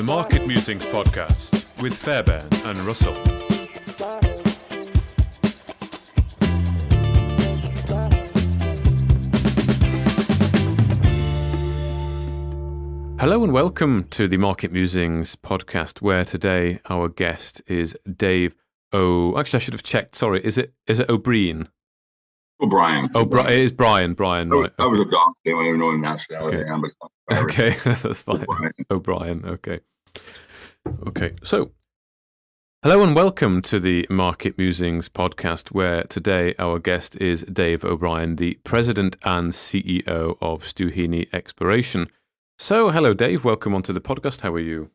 Market Musings podcast with Fairbairn and Russell. Hello and welcome to the Market Musings podcast, where today our guest is Dave Actually, I should have checked. Sorry, is it O'Brien? O'Brien. It is Brian. Right. I was a doctor. I don't even know what nationality I am, but it's not Irish. Okay, that's fine. O'Brien. Okay. So, hello and welcome to the Market Musings podcast, where today our guest is Dave O'Brien, the President and CEO of Stuhini Exploration. So, hello, Dave. Welcome onto the podcast. How are you?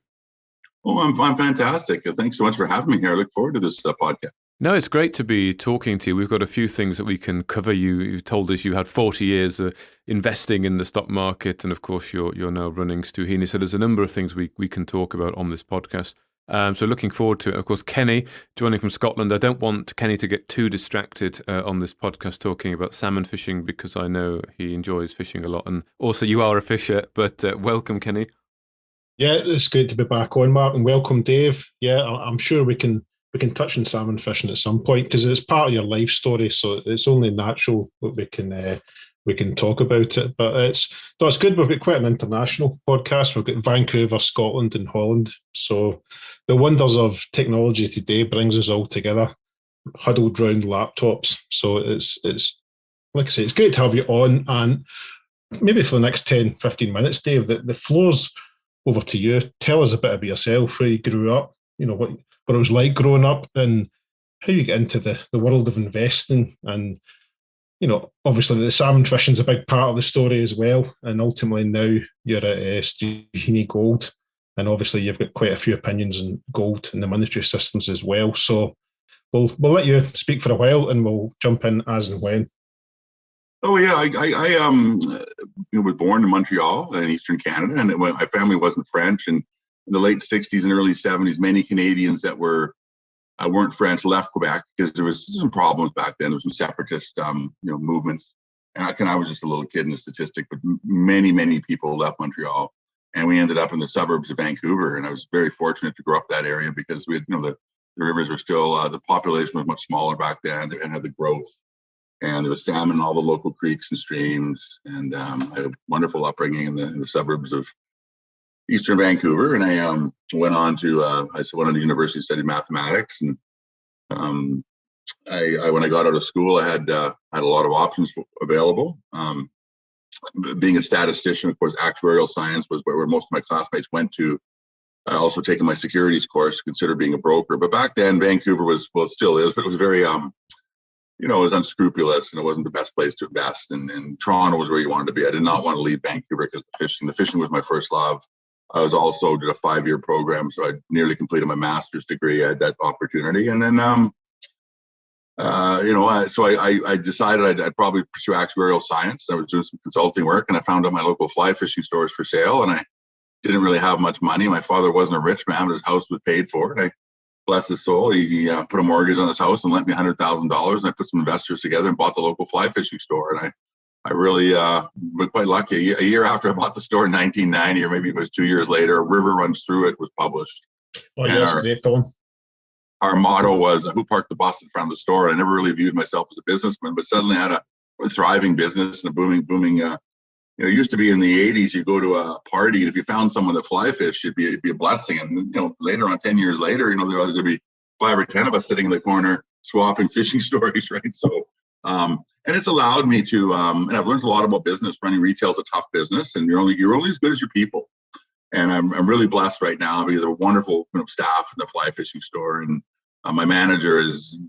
Oh, I'm fantastic. Thanks so much for having me here. I look forward to this podcast. No, it's great to be talking to you. We've got a few things that we can cover. You've told us you had 40 years investing in the stock market, and of course you're now running Stuhini. So there's a number of things we can talk about on this podcast. So looking forward to it. Of course, Kenny joining from Scotland. I don't want Kenny to get too distracted on this podcast talking about salmon fishing, because I know he enjoys fishing a lot, and also you are a fisher. But welcome, Kenny. Yeah, it's great to be back on, Mark, and welcome, Dave. Yeah, I'm sure we can touch on salmon fishing at some point, because it's part of your life story, so it's only natural that we can talk about it. But it's good. We've got quite an international podcast. We've got Vancouver, Scotland, and Holland. So the wonders of technology today brings us all together, huddled round laptops. So it's like I say, it's great to have you on. And maybe for the next 10, 15 minutes, Dave, the floor's over to you. Tell us a bit about yourself, where you grew up, what it was like growing up, and how you get into the world of investing. And, obviously the salmon fishing is a big part of the story as well. And ultimately now you're at Stuhini Gold. And obviously you've got quite a few opinions on gold and the monetary systems as well. So we'll let you speak for a while and we'll jump in as and when. Oh yeah, I was born in Montreal in Eastern Canada, and my family wasn't French. And in the late '60s and early '70s, many Canadians that weren't French left Quebec because there was some problems back then. There was some separatist, movements. And I was just a little kid in the statistic, but many people left Montreal, and we ended up in the suburbs of Vancouver. And I was very fortunate to grow up that area because we had, the rivers were still, the population was much smaller back then and had the growth. And there was salmon in all the local creeks and streams. And I had a wonderful upbringing in the suburbs of Eastern Vancouver. And I went on to university, studied mathematics. And when I got out of school, I had a lot of options available. Being a statistician, of course, actuarial science was where most of my classmates went to. I also taken my securities course, considered being a broker. But back then, Vancouver was, well, it still is, but it was very, it was unscrupulous, and it wasn't the best place to invest. And Toronto was where you wanted to be. I did not want to leave Vancouver because the fishing was my first love. I was also did a 5-year program, so I nearly completed my master's degree. I had that opportunity, and then, so I decided I'd probably pursue actuarial science. I was doing some consulting work, and I found out my local fly fishing stores for sale, and I didn't really have much money. My father wasn't a rich man, but his house was paid for, and bless his soul, he put a mortgage on his house and lent me $100,000, and I put some investors together and bought the local fly fishing store. And I really was quite lucky. A year after I bought the store in 1990, or maybe it was 2 years later, River Runs Through It was published. Oh, yeah, that's a great film. Our motto was, who parked the bus in front of the store? I never really viewed myself as a businessman, but suddenly I had a thriving business and a booming. It used to be in the 80s, you go to a party, and if you found someone that fly fish, it'd be a blessing. And, later on, 10 years later, there'd be 5 or 10 of us sitting in the corner swapping fishing stories, right? So, and it's allowed me to, and I've learned a lot about business. Running retail is a tough business, and you're only as good as your people. And I'm really blessed right now because of a wonderful staff in the fly fishing store. And my manager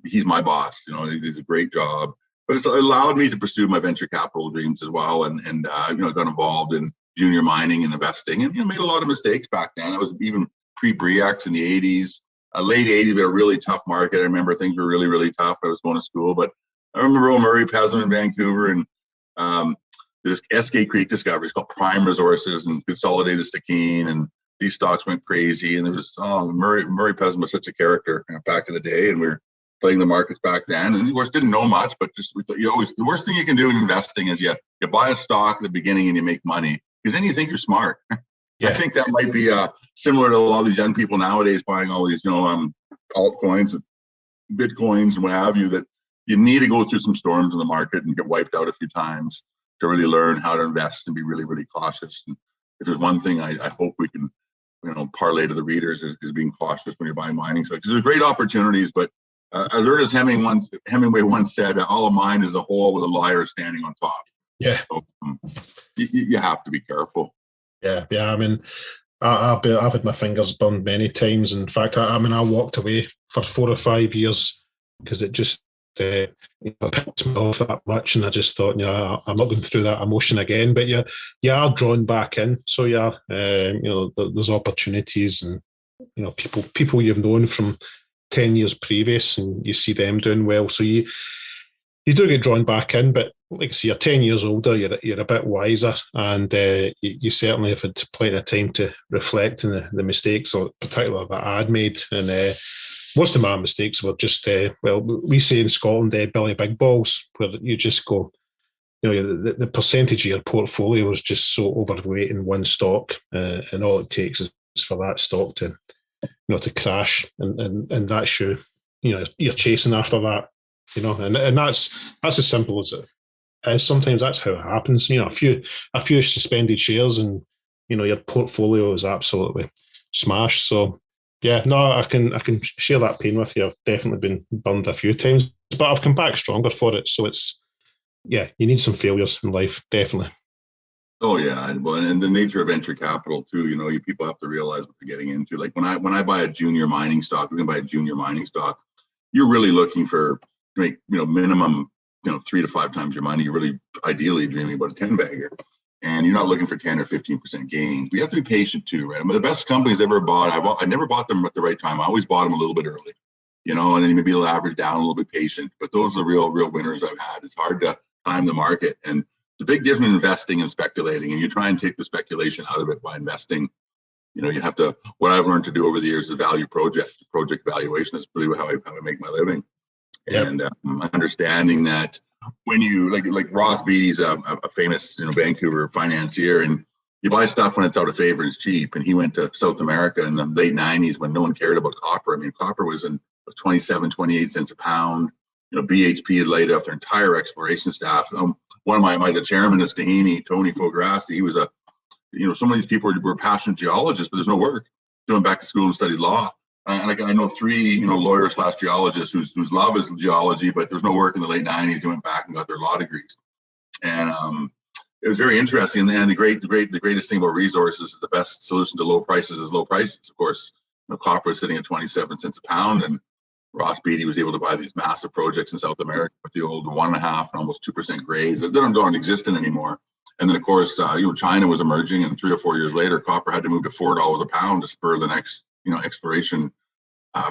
he's my boss. He does a great job. But it's allowed me to pursue my venture capital dreams as well, and got involved in junior mining and investing, and made a lot of mistakes back then. I was even pre-Bre-X in the 80s, late 80s, but a really tough market. I remember things were really, really tough. I was going to school, but I remember Murray Pesman in Vancouver, and this SK Creek discovery. It's called Prime Resources and Consolidated Stuhini, and these stocks went crazy. And there was Murray Pesman was such a character back in the day, and we were playing the markets back then, and of course didn't know much, but just we thought the worst thing you can do in investing is you buy a stock at the beginning and you make money, because then you think you're smart. I think that might be similar to a lot of these young people nowadays buying all these, altcoins, Bitcoins and what have you, that you need to go through some storms in the market and get wiped out a few times to really learn how to invest and be really, really cautious. And if there's one thing I hope we can, parlay to the readers is being cautious when you're buying mining stocks. There's great opportunities, but as Ernest Hemingway once said, all a mine is a hole with a liar standing on top. Yeah. So, you have to be careful. Yeah. I mean, I've had my fingers burned many times. In fact, I walked away for 4 or 5 years because it just pissed me off that much, and I just thought, I'm not going through that emotion again. But you are drawn back in, so there's opportunities, and people you've known from 10 years previous, and you see them doing well, so you do get drawn back in. But like I say, you're 10 years older, you're a bit wiser, and you certainly have had plenty of time to reflect on the mistakes, or particularly that I'd made. And most of my mistakes were just, we say in Scotland, Billy Big Balls, where you just go, the percentage of your portfolio is just so overweight in one stock, and all it takes is for that stock to crash, and that's you're chasing after that, and that's as simple as it is. Sometimes that's how it happens. A few suspended shares, and your portfolio is absolutely smashed. So I can share that pain with you. I've definitely been burned a few times, but I've come back stronger for it. So you need some failures in life, definitely. Oh yeah, and the nature of venture capital too. You people have to realize what they're getting into. Like when I buy a junior mining stock, you're really looking for to make minimum 3 to 5 times your money. You're really ideally dreaming about a 10-bagger, and you're not looking for 10 or 15% gains. We have to be patient too, right? The best companies I ever bought, I never bought them at the right time. I always bought them a little bit early, and then maybe average down a little bit patient. But those are the real winners I've had. It's hard to time the market, and it's a big difference in investing and speculating. And you try and take the speculation out of it by investing. You have to. What I've learned to do over the years is value project valuation. That's really how I make my living. Yep. And understanding that when you like Ross Beatty's a famous Vancouver financier, and you buy stuff when it's out of favor and it's cheap. And he went to South America in the late 90s when no one cared about copper. I mean, copper was in 27, 28 cents a pound. BHP had laid off their entire exploration staff. One of the chairman of Stuhini, Tony Fogarassi, he was some of these people were passionate geologists, but there's no work. They went back to school and studied law. And I know 3, lawyers / geologists whose love is geology, but there's no work in the late 90s. They went back and got their law degrees. And it was very interesting. And the greatest thing about resources is the best solution to low prices is low prices. Of course, copper is sitting at 27 cents a pound, and Ross Beatty was able to buy these massive projects in South America with the old 1.5% and almost 2% grades that don't exist anymore. And then, of course, China was emerging, and 3 or 4 years later, copper had to move to $4 a pound to spur the next, exploration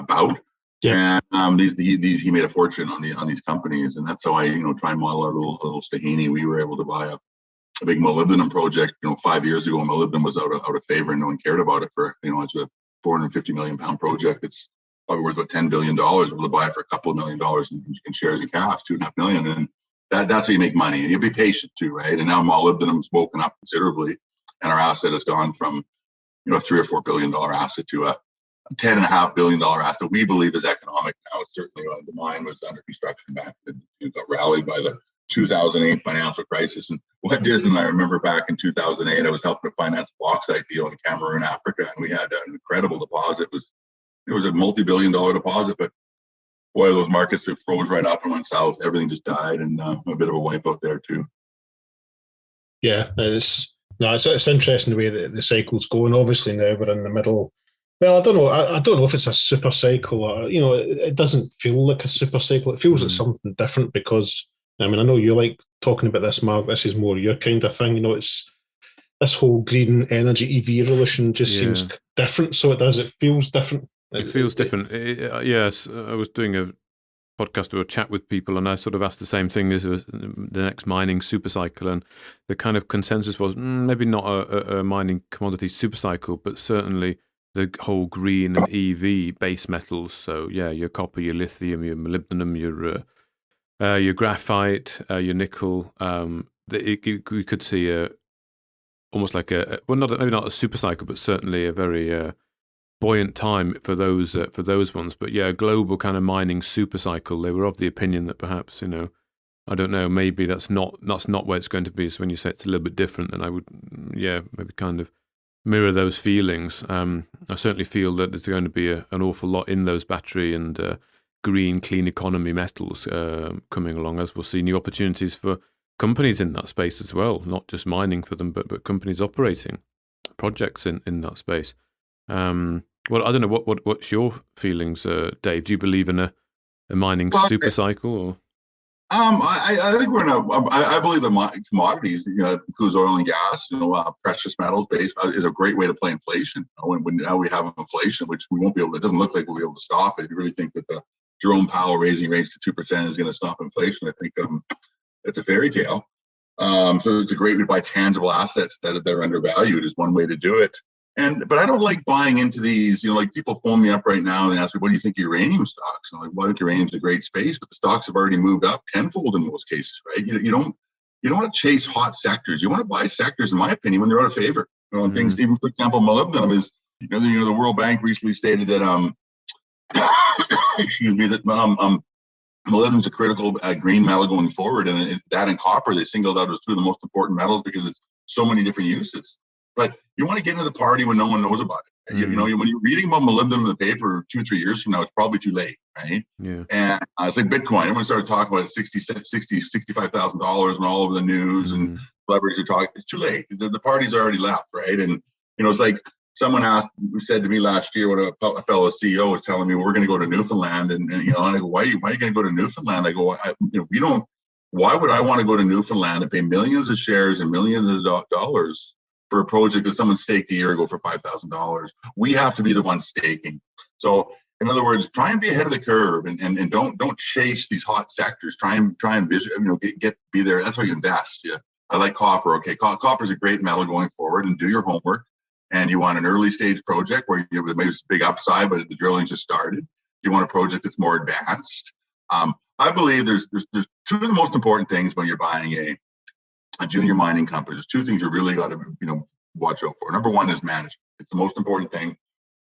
bout. Yeah. And he made a fortune on these companies, and that's how I, try and model our little Stuhini. We were able to buy a big molybdenum project, 5 years ago. Molybdenum was out of favor, and no one cared about it for, it's a 450 million pound project. It's probably worth about $10 billion. We're able to buy it for a couple of $1 million, and you can share the cash, $2.5 million, and that's how you make money. And you'll be patient too, right? And now molybdenum's woken up considerably, and our asset has gone from $3 or $4 billion asset to a $10.5 billion asset. We believe is economic now. Certainly, the mine was under construction back then. It got rallied by the 2008 financial crisis. And what did, and I remember back in 2008, I was helping to finance a bauxite deal in Cameroon, Africa, and we had an incredible deposit. It was a multi-billion-dollar deposit, but boy, those markets just froze right up and went south. Everything just died, and a bit of a wipeout there too. Yeah, it's interesting the way that the cycle's going. Obviously, now we're in the middle. Well, I don't know. I don't know if it's a super cycle or, it doesn't feel like a super cycle. It feels like something different because, I know you like talking about this, Mark. This is more your kind of thing. It's this whole green energy EV revolution just seems different. So it does. It feels different. It feels different. Yes, I was doing a podcast or a chat with people, and I sort of asked the same thing as the next mining super cycle, and the kind of consensus was maybe not a mining commodity super cycle, but certainly the whole green and EV base metals. So your copper, your lithium, your molybdenum, your graphite, your nickel. We could see almost like well, maybe not a super cycle, but certainly a very buoyant time for those ones. But yeah, a global kind of mining super cycle. They were of the opinion that perhaps, I don't know, maybe that's not where it's going to be. So when you say it's a little bit different, then I would, maybe kind of mirror those feelings. I certainly feel that there's going to be an awful lot in those battery and green, clean economy metals coming along, as we'll see new opportunities for companies in that space as well, not just mining for them, but companies operating projects in that space. Well, I don't know, what's your feelings, Dave? Do you believe in a mining super cycle? Or? I think we're in I believe that commodities, includes oil and gas, precious metals base is a great way to play inflation. When now we have inflation, which we won't be able to, it doesn't look like we'll be able to stop it. You really think that the Jerome Powell raising rates to 2% is going to stop inflation? I think it's a fairy tale. So it's a great way to buy tangible assets that are undervalued is one way to do it. But I don't like buying into these, like people phone me up right now and they ask me, what do you think of uranium stocks? I'm like, well, I think uranium's a great space, but the stocks have already moved up tenfold in most cases, right? You don't want to chase hot sectors. You want to buy sectors, in my opinion, when they're out of favor. Things, even for example, molybdenum is, the World Bank recently stated that, excuse me, that molybdenum is a critical green metal going forward. And that and copper, they singled out as two of the most important metals because it's so many different uses. But you want to get into the party when no one knows about it. Mm-hmm. When you're reading about molybdenum in the paper 2-3 years from now, it's probably too late, right? Yeah. And it's like Bitcoin. Everyone started talking about $65,000 and all over the news, and celebrities are talking. It's too late. The party's already left, right? And it's like someone said to me last year when a fellow CEO was telling me we're going to go to Newfoundland, and I go, why are you going to go to Newfoundland? I go, we don't. Why would I want to go to Newfoundland and pay millions of shares and millions of dollars for a project that someone staked a year ago for $5,000? We have to be the ones staking. So in other words, try and be ahead of the curve and don't chase these hot sectors. Try and be there. That's how you invest. Yeah. I like copper. Okay. Copper is a great metal going forward, and do your homework. And you want an early stage project where maybe it's a big upside, but the drilling just started. You want a project that's more advanced. I believe there's two of the most important things when you're buying a junior mining company. There's two things you really got to watch out for. Number one is management. It's the most important thing.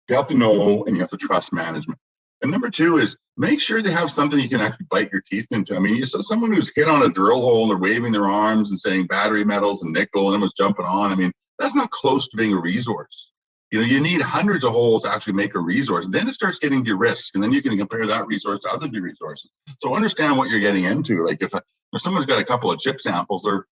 You have to know and you have to trust management. And number two is make sure they have something you can actually bite your teeth into. I mean, you saw someone who's hit on a drill hole and they're waving their arms and saying battery metals and nickel and everyone's jumping on. I mean, that's not close to being a resource. You need hundreds of holes to actually make a resource. And then it starts getting de-risked, and then you can compare that resource to other resources. So understand what you're getting into. Like if someone's got a couple of chip samples, they're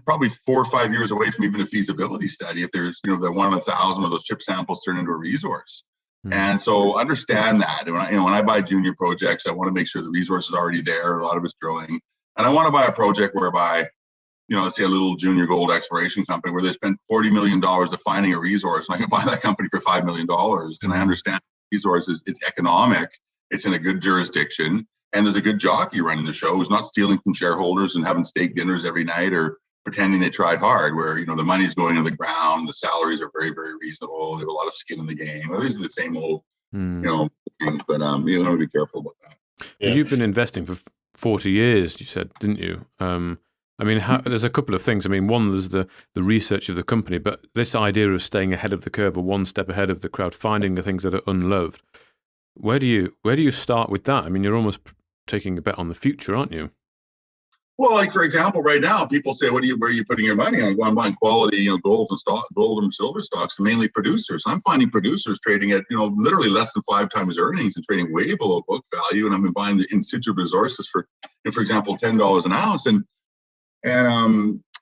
probably 4 or 5 years away from even a feasibility study. If there's, that 1 in 1,000 of those chip samples turn into a resource. Mm-hmm. And so understand that. And when I buy junior projects, I want to make sure the resource is already there. A lot of it's drilling. And I want to buy a project whereby, let's say a little junior gold exploration company where they spent $40 million defining a resource, and I can buy that company for $5 million. And I understand the resource is economic. It's in a good jurisdiction. And there's a good jockey running the show who's not stealing from shareholders and having steak dinners every night or pretending they tried hard, where, the money's going to the ground. The salaries are very, very reasonable. They have a lot of skin in the game. Well, these are the same old, things, but you want to be careful about that. Yeah. You've been investing for 40 years, you said, didn't you? There's a couple of things. I mean, one, there's the research of the company, but this idea of staying ahead of the curve or one step ahead of the crowd, finding the things that are unloved. Where do you start with that? I mean, you're almost taking a bet on the future, aren't you? Well, like for example, right now, people say, where are you putting your money on? I'm buying quality, gold and silver stocks, mainly producers. I'm finding producers trading at, literally less than 5 times earnings and trading way below book value. And I've been buying the in situ resources for example, $10 an ounce. And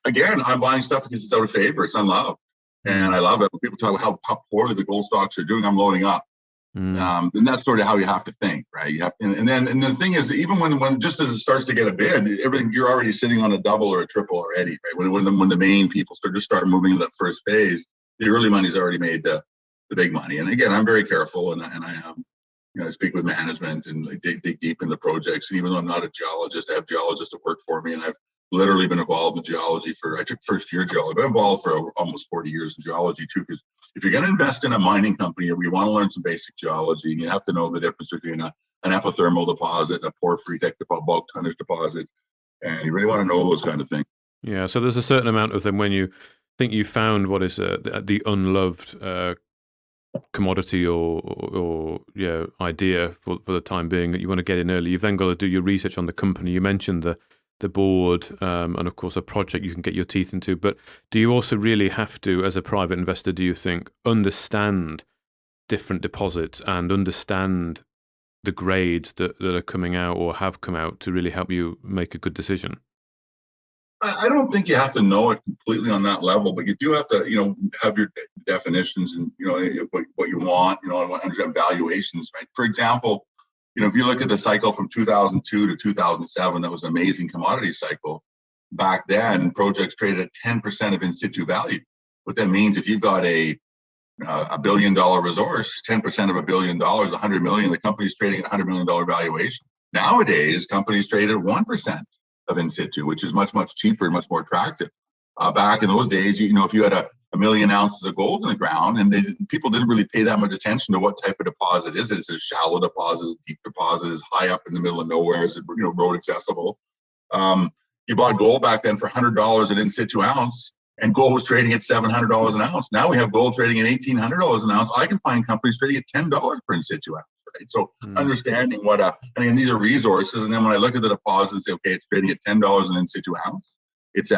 again, I'm buying stuff because it's out of favor. It's unloved. And I love it. When people talk about how poorly the gold stocks are doing, I'm loading up. And that's sort of how you have to think, right? You have, and the thing is, even when just as it starts to get a bid, everything, you're already sitting on a double or a triple already, right? When the main people start moving to that first phase, the early money's already made the big money. And again, I'm very careful, and I speak with management and dig deep into projects. And even though I'm not a geologist, I have geologists that work for me, and I've literally been involved in geology I took first year geology, but I'm involved for almost 40 years in geology too, because if you're going to invest in a mining company, we want to learn some basic geology, and you have to know the difference between an epithermal deposit and a porphyry bulk tonnage deposit, and you really want to know those kind of things. Yeah, so there's a certain amount of them when you think you found what is the unloved commodity or idea for the time being, that you want to get in early. You've then got to do your research on the company. You mentioned the board and of course a project you can get your teeth into. But do you also really have to, as a private investor, do you think, understand different deposits and understand the grades that are coming out or have come out to really help you make a good decision? I don't think you have to know it completely on that level, but you do have to, have your definitions and, what you want, and understand valuations, right? For example, if you look at the cycle from 2002 to 2007, that was an amazing commodity cycle. Back then, projects traded at 10% of in situ value. What that means, if you've got a $1 billion resource, 10% of $1 billion, 100 million, the company's trading at $100 million valuation. Nowadays, companies trade at 1% of in situ, which is much, much cheaper and much more attractive. Back in those days, if you had a million ounces of gold in the ground, and people didn't really pay that much attention to what type of deposit is it. Is it a shallow deposit, a deep deposit, is high up in the middle of nowhere, is it road accessible? You bought gold back then for $100 an in situ ounce, and gold was trading at $700 an ounce. Now we have gold trading at $1,800 an ounce. I can find companies trading at $10 per in situ ounce. Right? So understanding these are resources, and then when I look at the deposit and say, okay, it's trading at $10 an in situ ounce. It's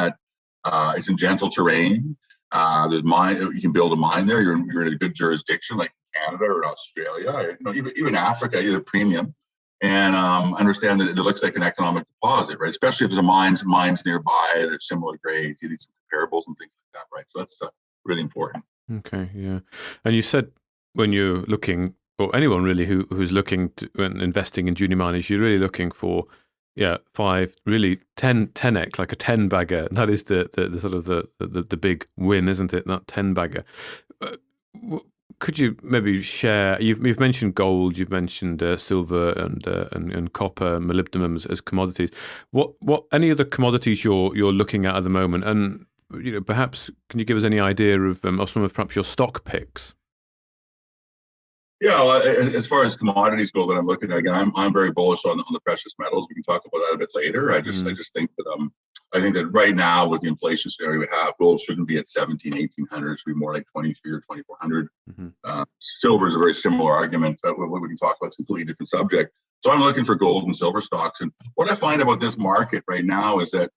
in gentle terrain. There's mine. You can build a mine there. You're in a good jurisdiction like Canada or Australia, or, even Africa. You're a premium, and understand that it looks like an economic deposit, right? Especially if there's mines nearby that are similar grades. You need some comparables and things like that, right? So that's really important. Okay, yeah. And you said when you're looking, or anyone really who's looking to and investing in junior miners, you're really looking for 10x, like a 10 bagger. That is the sort of the big win, isn't it? That 10 bagger. Could you maybe share? You've mentioned gold, you've mentioned silver and copper, molybdenum as commodities. What any other commodities you're looking at the moment? And perhaps can you give us any idea of some of perhaps your stock picks? Yeah, well, as far as commodities go that I'm looking at, again, I'm very bullish on the precious metals. We can talk about that a bit later. I just think that I think that right now with the inflation scenario we have, gold shouldn't be at 1,800. It should be more like 23 or 2,400. Silver is a very similar argument, but what we can talk about is a completely different subject. So I'm looking for gold and silver stocks. And what I find about this market right now is that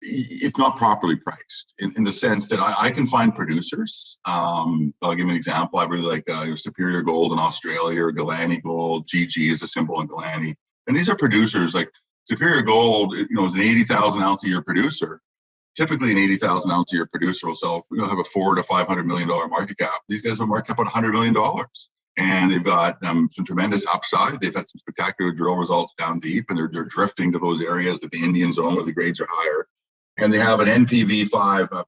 it's not properly priced in the sense that I can find producers. I'll give you an example. I really like Superior Gold in Australia, or Galani Gold. GG is a symbol in Galani. And these are producers like Superior Gold, is an 80,000 ounce a year producer. Typically an 80,000 ounce a year producer will sell, have a $400 to $500 million market cap. These guys have a market cap of $100 million. And they've got some tremendous upside. They've had some spectacular drill results down deep, and they're drifting to those areas that the Indian zone where the grades are higher. And they have an NPV5,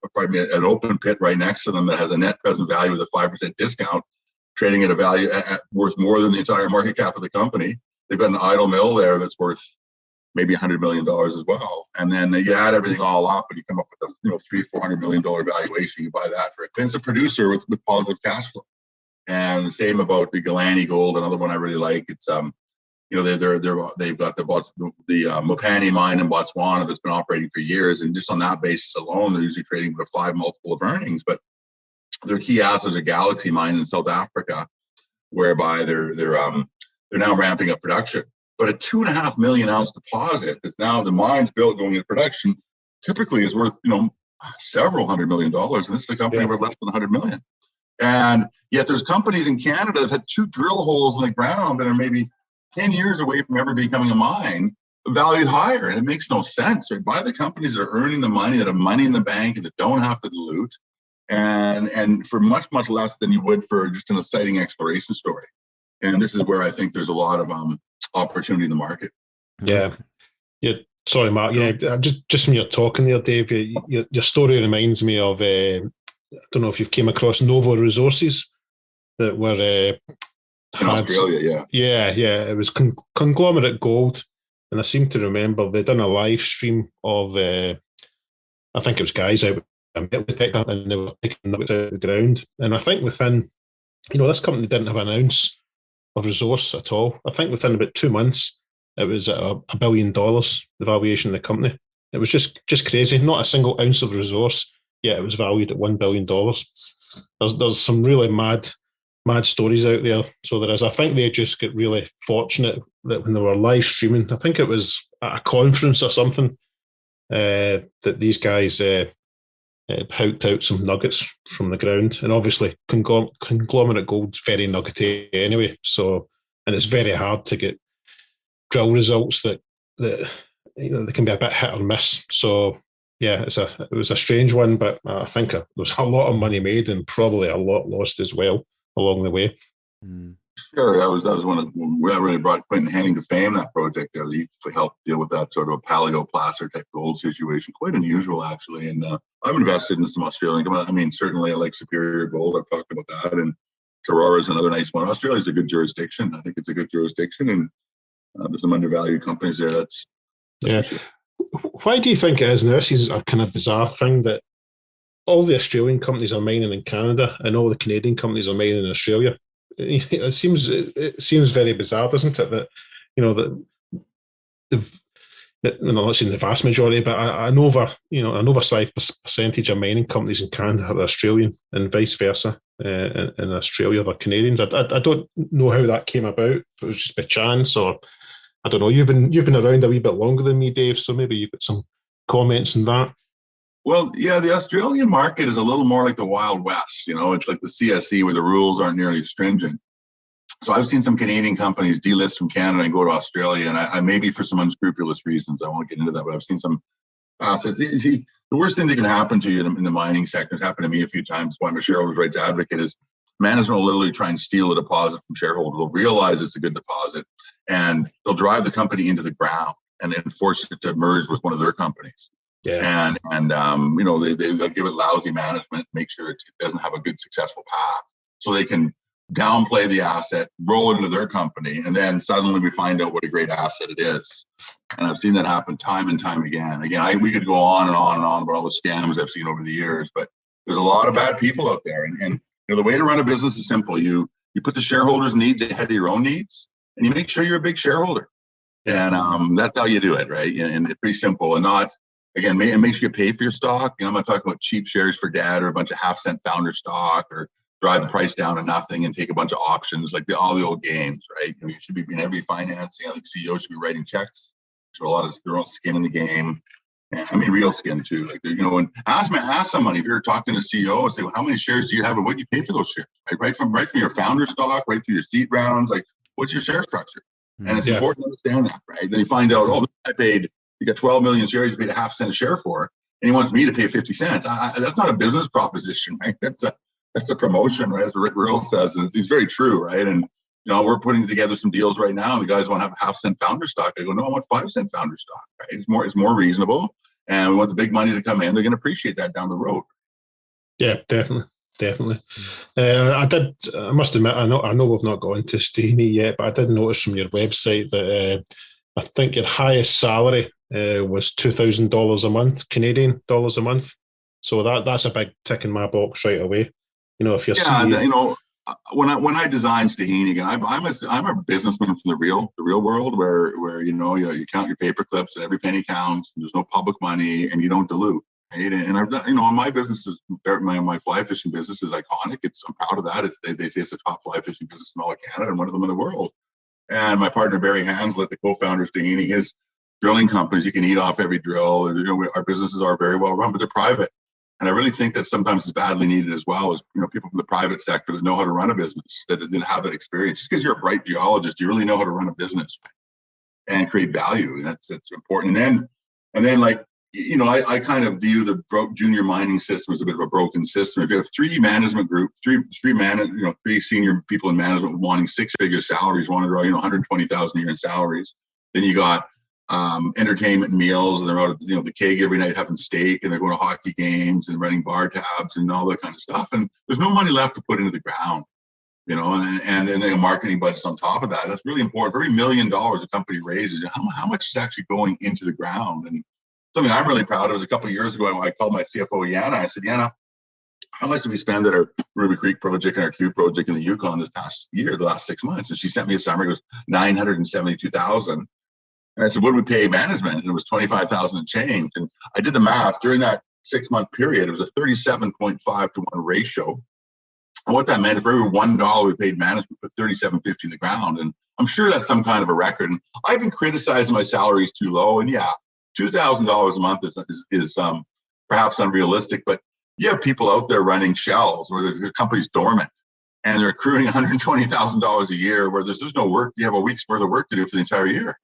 an open pit right next to them that has a net present value with a 5% discount, trading at a value worth more than the entire market cap of the company. They've got an idle mill there that's worth maybe $100 million as well. And then you add everything all up, and you come up with a $300-400 million valuation. You buy that for it. And it's a producer with positive cash flow. And the same about the Galani Gold, another one I really like. It's they've got the Mopani mine in Botswana that's been operating for years, and just on that basis alone, they're usually trading with a 5 multiple of earnings. But their key assets are Galaxy mine in South Africa, whereby they're now ramping up production. But a 2.5 million ounce deposit that's now the mine's built going into production typically is worth several $100 million, and this is a company worth less than $100 million. And yet there's companies in Canada that have had 2 drill holes in the ground that are maybe 10 years away from ever becoming a mine, valued higher. And it makes no sense, right? Buy the companies that are earning the money, that have money in the bank, and that don't have to dilute, and for much, much less than you would for just an exciting exploration story. And this is where I think there's a lot of opportunity in the market. Yeah. Sorry, Mark. Yeah, just when you're talking there, Dave, your story reminds me of, I don't know if you've came across Nova Resources that were... in Australia, yeah. It was Conglomerate Gold, and I seem to remember they'd done a live stream of, I think it was guys out and they were taking nuggets out of the ground. And I think within, this company didn't have an ounce of resource at all. I think within about 2 months, it was at $1 billion, the valuation of the company. It was just crazy. Not a single ounce of resource, yet it was valued at $1 billion. There's some really mad stories out there. So there is. I think they just get really fortunate that when they were live streaming, I think it was at a conference or something, that these guys howked out some nuggets from the ground. And obviously, conglomerate gold's very nuggety anyway. So, and it's very hard to get drill results that they can be a bit hit or miss. So yeah, it was a strange one, but I think there was a lot of money made and probably a lot lost as well along the way. Sure, that was one of that really brought Quentin Henning to fame. That project there, he helped deal with that sort of a paleoplacer type gold situation. Quite unusual, actually. And I'm invested in some Australian. I mean, certainly I like Superior Gold. I've talked about that, and Karora is another nice one. Australia's a good jurisdiction. I think it's a good jurisdiction, and there's some undervalued companies there. That's yeah. Sure. Why do you think it is now? This is a kind of bizarre thing that all the Australian companies are mining in Canada and all the Canadian companies are mining in Australia. It seems very bizarre, doesn't it? That I'm not saying the vast majority, but an oversized percentage of mining companies in Canada are Australian and vice versa. In Australia, they're Canadians. I don't know how that came about. If it was just by chance, or I don't know. You've been around a wee bit longer than me, Dave. So maybe you've got some comments on that. Well, yeah, the Australian market is a little more like the Wild West. It's like the CSE where the rules aren't nearly stringent. So I've seen some Canadian companies delist from Canada and go to Australia, and I maybe for some unscrupulous reasons. I won't get into that, but I've seen some assets. The worst thing that can happen to you in the mining sector, it's happened to me a few times. Why I'm a shareholders' rights advocate is management will literally try and steal a deposit from shareholders. They'll realize it's a good deposit, and they'll drive the company into the ground and then force it to merge with one of their companies. Yeah. And they'll give it lousy management, make sure it doesn't have a good successful path, so they can downplay the asset, roll it into their company, and then suddenly we find out what a great asset it is. And I've seen that happen time and time again. We could go on and on and on about all the scams I've seen over the years, but there's a lot of bad people out there. And the way to run a business is simple. You put the shareholders' needs ahead of your own needs, and you make sure you're a big shareholder. And that's how you do it, right? And it's pretty simple. And not, again, and make sure you pay for your stock. I'm not talking about cheap shares for dad or a bunch of half-cent founder stock or drive the price down to nothing and take a bunch of options like all the old games, right? You should be in every financing. I think CEOs should be writing checks. So a lot of their own skin in the game. And I mean, real skin too. Like, and ask somebody, if you're talking to a CEO, and say, well, how many shares do you have and what do you pay for those shares? Right from your founder stock, right through your seed rounds, like what's your share structure? And it's important to understand that, right? Then you find out, you got 12 million shares, you paid a half cent a share for it, and he wants me to pay 50 cents. That's not a business proposition, right? That's a promotion, right? As Rick Rill says, and it's very true, right? And we're putting together some deals right now, and the guys want to have a half-cent founder stock. I go, no, I want 5-cent founder stock, right? It's more reasonable, and we want the big money to come in. They're going to appreciate that down the road. Yeah, definitely. I must admit, I know we've not got into Stuhini yet, but I did notice from your website that I think your highest salary was $2,000 a month, Canadian dollars a month. So that's a big tick in my box right away. If you're when I designed Stuhini, again, I'm a businessman from the real world where you count your paper clips and every penny counts, and there's no public money, and you don't dilute. Right? And I've done, my business is my fly fishing business is iconic. I'm proud of that. They say it's the top fly fishing business in all of Canada and one of them in the world. And my partner Barry Hanslett, the co-founder of Stuhini, his drilling companies, you can eat off every drill. Our businesses are very well run, but they're private. And I really think that sometimes it's badly needed as well as people from the private sector that know how to run a business, that didn't have that experience. Just because you're a bright geologist, you really know how to run a business and create value. That's important. And then I kind of view the junior mining system as a bit of a broken system. If you have three management group, three senior people in management wanting 6-figure salaries, want to draw $120,000 a year in salaries, then you got entertainment and meals, and they're out at the keg every night having steak, and they're going to hockey games and running bar tabs and all that kind of stuff. And there's no money left to put into the ground, and then marketing budgets on top of that. That's really important. For every $1 million a company raises, how much is actually going into the ground? And something I'm really proud of is a couple of years ago, I called my CFO, Yana. I said, Yana, how much did we spend at our Ruby Creek project and our Q project in the Yukon this past year, the last 6 months? And she sent me a summary. It was $972,000. And I said, what do we pay management? And it was $25,000 and change. And I did the math. During that 6-month period, it was a 37.5 to 1 ratio. And what that meant, for every $1 we paid management, we put 37.50 in the ground. And I'm sure that's some kind of a record. And I've been criticizing my salary is too low. And yeah, $2,000 a month is perhaps unrealistic, but you have people out there running shells where the company's dormant and they're accruing $120,000 a year where there's no work. You have a week's worth of work to do for the entire year.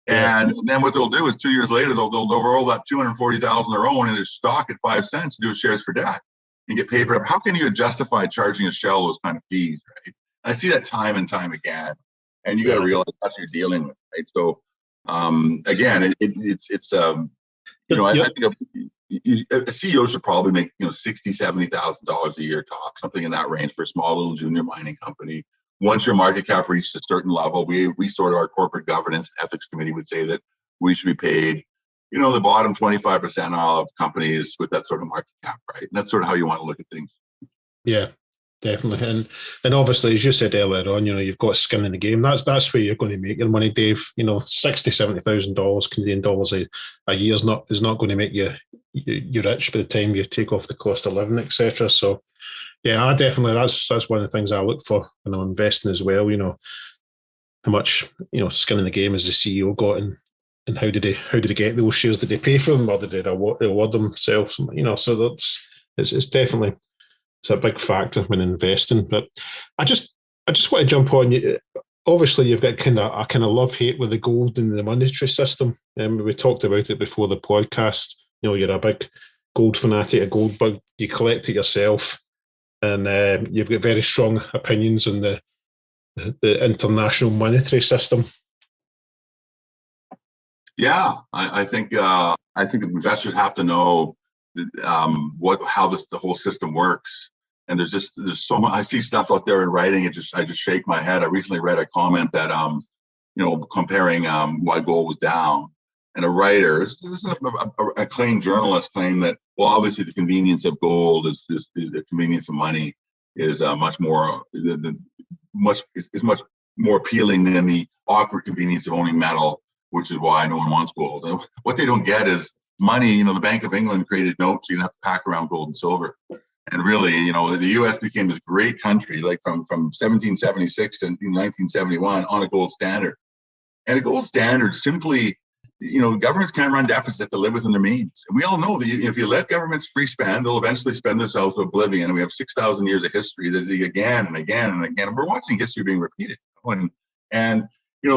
Yeah. And then what they'll do is 2 years later, they'll roll that $240,000 their own in their stock at 5 cents and do shares for debt and get paid for it. How can you justify charging a shell those kind of fees, right? And I see that time and time again. And you got to realize that's what you're dealing with, right? So again, it's I think a CEO should probably make $60,000-$70,000 a year top, something in that range for a small little junior mining company. Once your market cap reaches a certain level, we sort of our corporate governance ethics committee would say that we should be paid, the bottom 25% of companies with that sort of market cap, right? And that's sort of how you want to look at things. Yeah, definitely. And obviously, as you said earlier on, you've got skin in the game. That's where you're going to make your money, Dave. $60,000-$70,000 Canadian dollars a year is not going to make you rich by the time you take off the cost of living, etc. So yeah, I definitely that's one of the things I look for when I'm investing as well. How much skin in the game has the CEO got, and how did they get those shares? Did they pay for them, or did they reward themselves? So it's definitely a big factor when investing. But I just want to jump on you. Obviously, you've got a kind of love-hate with the gold and the monetary system. We talked about it before the podcast. You're a big gold fanatic, a gold bug. You collect it yourself, and you've got very strong opinions on the international monetary system. Yeah, I think investors have to know how the whole system works. And there's so much. I see stuff out there in writing. I just shake my head. I recently read a comment that comparing why gold was down, and a writer, this is a acclaimed journalist, claimed that, well, obviously the convenience of gold is the convenience of money is much more appealing than the awkward convenience of owning metal, which is why no one wants gold. And what they don't get is money. The Bank of England created notes, so you have to pack around gold and silver. And really, the U.S. became this great country, like from 1776 and 1971, on a gold standard. And a gold standard simply, governments can't run deficits to live within their means. And we all know that if you let governments free spend, they'll eventually spend themselves to oblivion. And we have 6,000 years of history that again and again and again. And we're watching history being repeated. And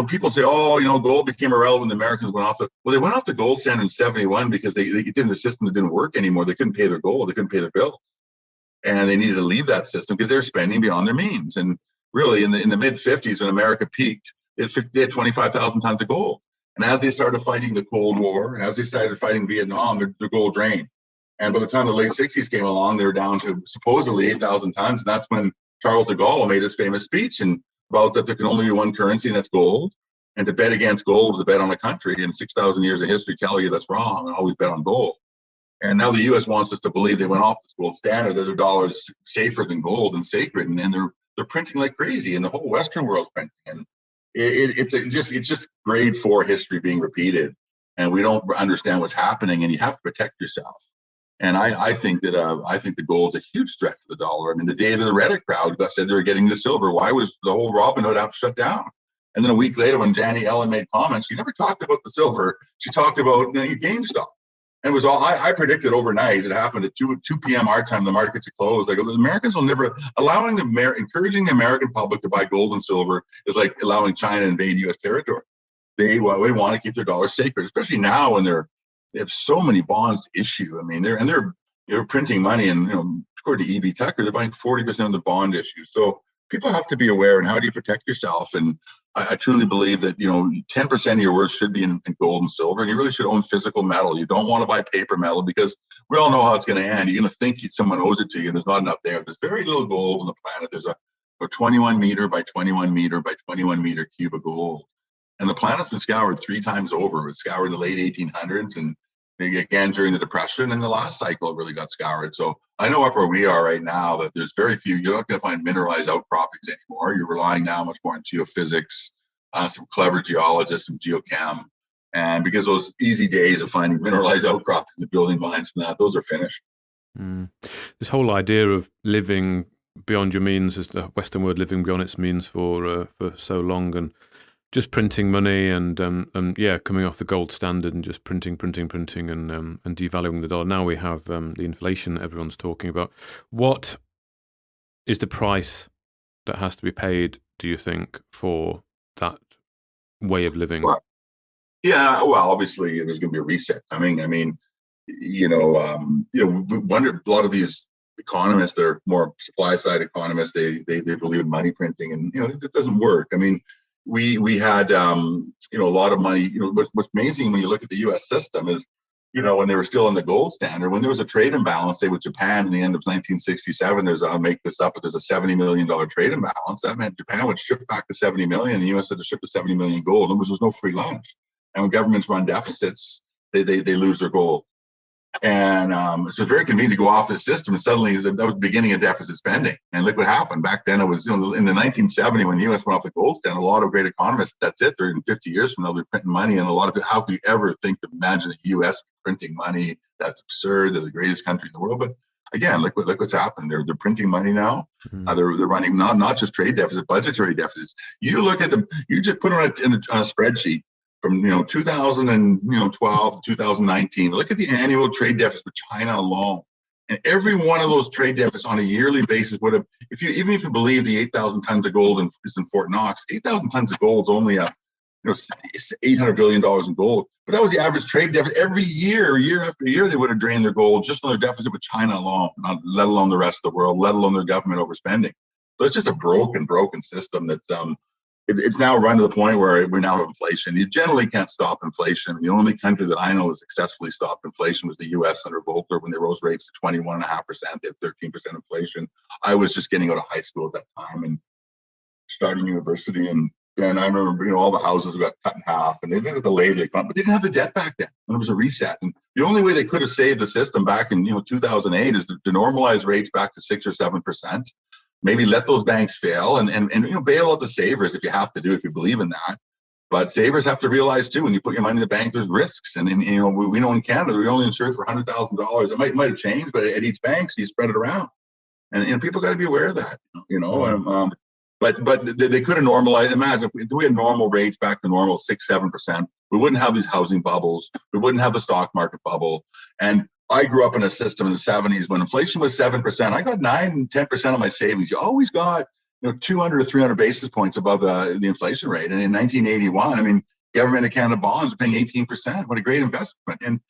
people say, gold became irrelevant. The Americans went off they went off the gold standard in 71 because they did the system that didn't work anymore. They couldn't pay their gold. They couldn't pay their bills. And they needed to leave that system because they were spending beyond their means. And really, in the mid 50s, when America peaked, they had 25,000 tons of gold. And as they started fighting the Cold War, and as they started fighting Vietnam, their gold drained. And by the time the late 60s came along, they were down to supposedly 8,000 tons. And that's when Charles de Gaulle made his famous speech about that there can only be one currency, and that's gold. And to bet against gold is a bet on a country. And 6,000 years of history tell you that's wrong, and always bet on gold. And now the U.S. wants us to believe they went off this gold standard, that their dollar is safer than gold and sacred, and they're printing like crazy, and the whole Western world's printing. And it's just grade 4 history being repeated, and we don't understand what's happening, and you have to protect yourself. And I think the gold's a huge threat to the dollar. I mean, the day that the Reddit crowd said they were getting the silver, why was the whole Robinhood app shut down? And then a week later, when Janet Yellen made comments, she never talked about the silver. She talked about GameStop. And it was all I predicted overnight. It happened at 2 p.m. our time. The markets had closed. Like, the Americans will never encouraging the American public to buy gold and silver is like allowing China to invade U.S. territory. They want to keep their dollars sacred, especially now when they have so many bonds to issue. I mean, they're printing money, and according to E.B. Tucker, they're buying 40% of the bond issue. So people have to be aware. And how do you protect yourself? And I truly believe that 10% of your worth should be in gold and silver, and you really should own physical metal. You don't want to buy paper metal because we all know how it's going to end. You're going to think someone owes it to you, and there's not enough there. There's very little gold on the planet. There's a 21 meter by 21 meter by 21 meter cube of gold, and the planet's been scoured 3 times over. It was scoured in the late 1800s, and again during the Depression, and the last cycle it really got scoured. So I know up where we are right now that there's very few. You're not going to find mineralized outcroppings anymore. You're relying now much more on geophysics, some clever geologists, some geochem. And because those easy days of finding mineralized outcroppings and building mines from that, those are finished. This whole idea of living beyond your means, as the Western world living beyond its means for so long, and just printing money and coming off the gold standard and just printing and devaluing the dollar. Now we have the inflation that everyone's talking about. What is the price that has to be paid, do you think, for that way of living? Well, obviously there's going to be a reset coming. I mean, we wonder, a lot of these economists, they're more supply side economists. They believe in money printing, and it doesn't work. I mean, we had a lot of money. What's amazing when you look at the U.S. system is, when they were still in the gold standard, when there was a trade imbalance, say with Japan in the end of 1967, I'll make this up, but there's a $70 million trade imbalance. That meant Japan would ship back the 70 million, and the U.S. had to ship the 70 million gold. And there was no free lunch. And when governments run deficits, they lose their gold. And so it's very convenient to go off the system. And suddenly that was the beginning of deficit spending. And look what happened. Back then it was, in the 1970, when the U.S. went off the gold standard, a lot of great economists, that's it. They're in 50 years from now, they're printing money. And a lot of it, how could you ever imagine the U.S. printing money? That's absurd. They're the greatest country in the world. But again, look what's happened. They're printing money now. They're running not just trade deficits, budgetary deficits. You look at them, you just put on a spreadsheet from 2012 to 2019. Look at the annual trade deficit with China alone, and every one of those trade deficits on a yearly basis would have, even if you believe the 8,000 tons of gold is in Fort Knox, 8,000 tons of gold is only $800 billion in gold. But that was the average trade deficit every year after year. They would have drained their gold just on their deficit with China alone, let alone the rest of the world, let alone their government overspending. So it's just a broken system that's it's now run to the point where we now have inflation. You generally can't stop inflation. The only country that I know that successfully stopped inflation was the U.S. under Volcker when they rose rates to 21.5%. They had 13% inflation. I was just getting out of high school at that time and starting university, and I remember all the houses got cut in half, and they did it delayed the economy, but they didn't have the debt back then. And it was a reset. And the only way they could have saved the system back in 2008 is to normalize rates back to 6 or 7%. Maybe let those banks fail and bail out the savers if you have to do it, if you believe in that. But savers have to realize too, when you put your money in the bank, there's risks. And we know in Canada, we only insure for $100,000. It might have changed, but at each bank, so you spread it around. And people got to be aware of that, But they could have normalized. Imagine if we had normal rates back to normal 6-7%, we wouldn't have these housing bubbles. We wouldn't have the stock market bubble. And I grew up in a system in the 70s when inflation was 7%. I got 9-10% of my savings. You always got 200 or 300 basis points above the inflation rate. And in 1981, government of Canada bonds are paying 18%. What a great investment! And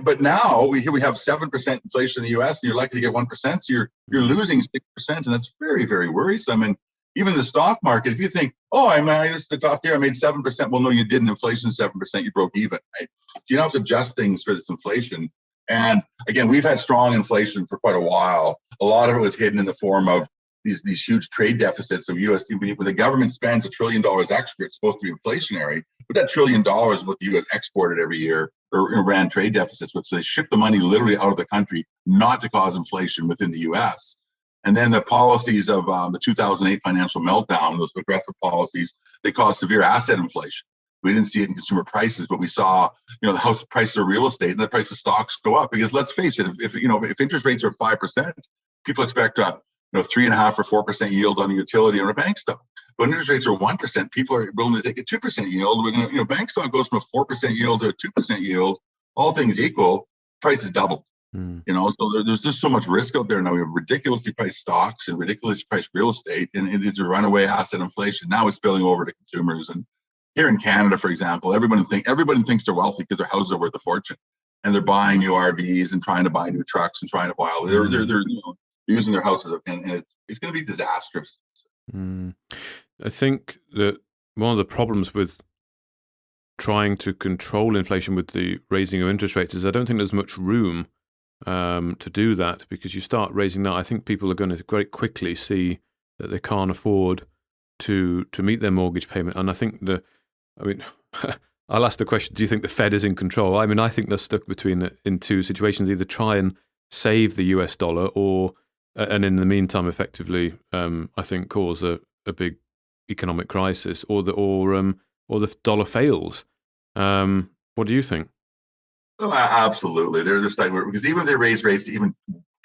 but now we have 7% inflation in the U.S. and you're likely to get 1%. So you're losing 6%, and that's very, very worrisome. And even the stock market, if you think, this is the top year, I made 7%. Well, no, you didn't. Inflation 7%, you broke even, right? You don't have to adjust things for this inflation. And again, we've had strong inflation for quite a while. A lot of it was hidden in the form of these huge trade deficits of U.S. When the government spends $1 trillion extra, it's supposed to be inflationary. But that $1 trillion is what the U.S. exported every year or ran trade deficits with. So they shipped the money literally out of the country, not to cause inflation within the U.S. And then the policies of the 2008 financial meltdown, those aggressive policies, they caused severe asset inflation. We didn't see it in consumer prices, but we saw, the house prices of real estate and the price of stocks go up. Because let's face it, if interest rates are 5%, people expect a 3.5 or 4% yield on a utility or a bank stock. But when interest rates are 1%, people are willing to take a 2% yield. When bank stock goes from a 4% yield to a 2% yield, all things equal, prices double. So there's just so much risk out there now. We have ridiculously priced stocks and ridiculously priced real estate, and it's a runaway asset inflation. Now it's spilling over to consumers. And here in Canada, for example, everybody thinks they're wealthy because their houses are worth a fortune, and they're buying new RVs and trying to buy new trucks and trying to buy all. They're using their houses, and it's going to be disastrous. I think that one of the problems with trying to control inflation with the raising of interest rates is I don't think there's much room to do that, because you start raising that, I think people are going to very quickly see that they can't afford to meet their mortgage payment. And I think I'll ask the question, do you think the Fed is in control? I think they're stuck in two situations, either try and save the US dollar and in the meantime effectively I think cause a big economic crisis, or the dollar fails. What do you think? Oh, absolutely. They're like, because even if they raise rates to even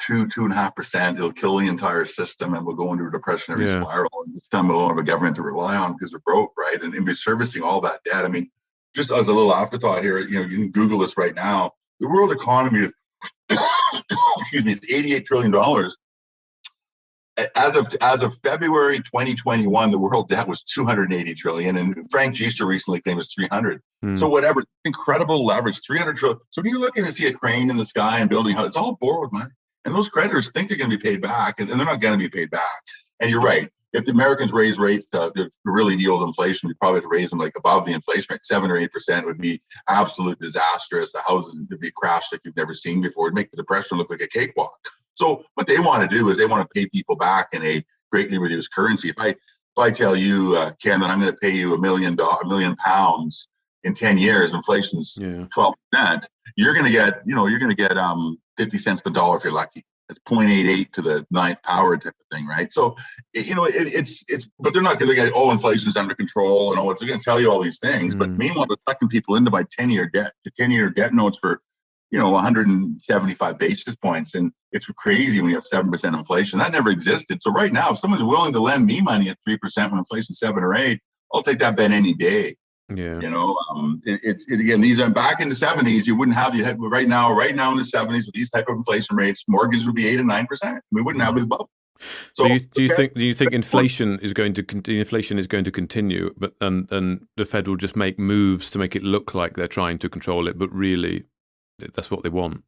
2.5%, it'll kill the entire system, and we'll go into a depressionary spiral. And this time we'll have a government to rely on because we're broke, right? And be servicing all that debt. I mean, just as a little afterthought here, you can Google this right now. The world economy is, excuse me, it's $88 trillion. As of February 2021, the world debt was 280 trillion, and Frank Giester recently claimed it was 300. So whatever, incredible leverage, 300 trillion. So when you're looking to see a crane in the sky and building houses, it's all borrowed money, and those creditors think they're going to be paid back, and they're not going to be paid back. And you're right. If the Americans raise rates to really deal with inflation, we probably have to raise them like above the inflation rate. 7 or 8% would be absolute disastrous. The houses would be crashed like you've never seen before. It'd make the depression look like a cakewalk. So what they want to do is they want to pay people back in a greatly reduced currency. If I tell you, Ken, that I'm going to pay you £1 million in 10 years, inflation's 12%, you're going to get 50 cents the dollar if you're lucky. It's 0.88 to the 9th power type of thing, right? So, it's but they're not going to get, inflation's under control, and they're going to tell you all these things. But meanwhile, they're sucking people into my 10-year debt. The 10-year debt notes for 175 basis points. And it's crazy when you have 7% inflation. That never existed. So right now, if someone's willing to lend me money at 3% when inflation's 7 or 8, I'll take that bet any day. Yeah. Again, these are back in the 70s. You wouldn't have right now in the 70s with these type of inflation rates, mortgages would be 8 and 9%. We wouldn't have this bubble. So do you think inflation is going to continue, but and the Fed will just make moves to make it look like they're trying to control it, but really that's what they want?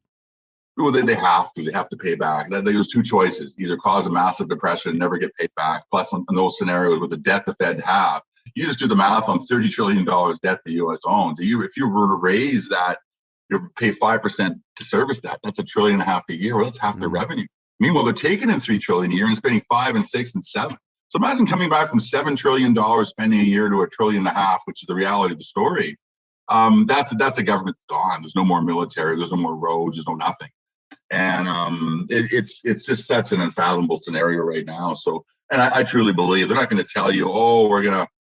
Well, they have to pay back. There's two choices: either cause a massive depression and never get paid back. Plus, in those scenarios with the debt the Fed have, you just do the math on $30 trillion debt the U.S. owns. If you were to raise that, you pay 5% to service that. That's $1.5 trillion a year. Well, that's half their revenue. Meanwhile, they're taking in $3 trillion a year and spending 5 and 6 and 7. So imagine coming back from $7 trillion spending a year to $1.5 trillion, which is the reality of the story. That's a government that's gone. There's no more military. There's no more roads. There's no nothing. And it's just such an unfathomable scenario right now. So, and I truly believe they're not going to tell you,